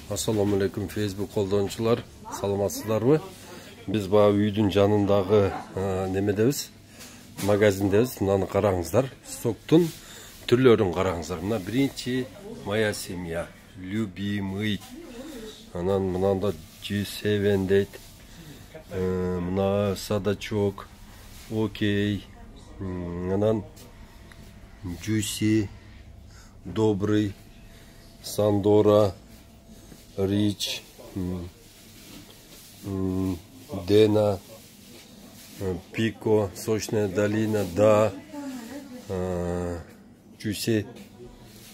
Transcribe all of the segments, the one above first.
Assalamu alaikum Facebook колдонуучулар, саламатсыздарбы? Биз баягы үйдүн жанындагы немедебиз, магазиндебиз. Мынаны караңыздар. Соктун түрлөрүн караңыздар. Мына биринчи моя семья, любимый. Анан мынанда G7 дейт. Мына садачок, окей. Анан Juicy, добрый, Сандора, Рич, Дена, Пико, Сочная долина, да, Juicy,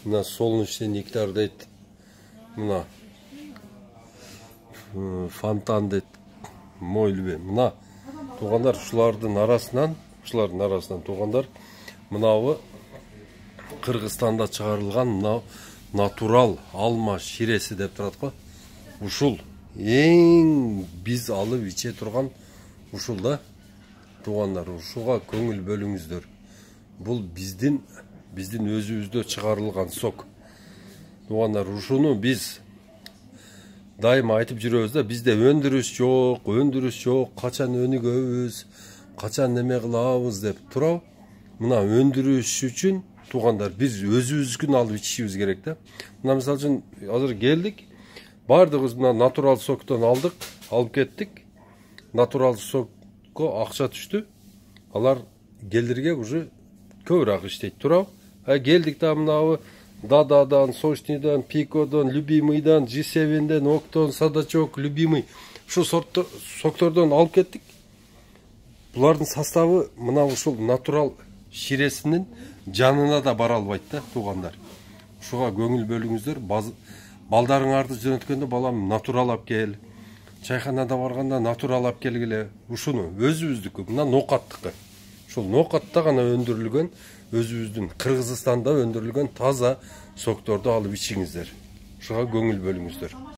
на солнечный нектар дейт, мына фонтан дейт, мой любимый. Мына тугандар, ушулардын арасынан тугандар, мынабы Кыргызстанда чыгарылган мына натурал алма ширesi деп турат го. Ушул эң биз алып иче турган ушул да. Тугандар, ушуга көңүл бөлүңүздөр. Бул биздин өзүбүздө чыгарылган сок. Тугандар, ушуну биз дайыма айтып жүрөбүз да, бизде өндүрүш жок, качан өнүгөбүз, качан неме кылабыз деп турабы. Мына өндүрүш үчүн тугандар, биз өзүбүздүкүн алып ичишибиз керек да. Мына мисалы үчүн азыр келдик, бардыгыбыз мына натурал соктон алып кеттик. Натурал сокко акча түштү. Алар келдирге уже көбүрөөк иштейт турабы. Келдик да мынабы Дададан, Сочныйдан, Пикодон, Любимыйдан, G7ден, Октон, Садачок, Любимый. Ушу соктордон алып кеттик. Булардын составы мына ушул натурал ширесинин жанына да бара албайт да, тугандар. Ушуга көңүл бөлүңүздөр. Балдарыңарды жөнөткөндө, балам натурал алып кел. Чайханада барганда натурал алып келгиле. Ушуну өзүбүздүкү, мына ноокаттыкы. Ушул ноокатта гана өндүрүлгөн, өзүбүздүн Кыргызстанда өндүрүлгөн таза сокторду алып ичиңиздер. Ушуга көңүл бөлүңүздөр.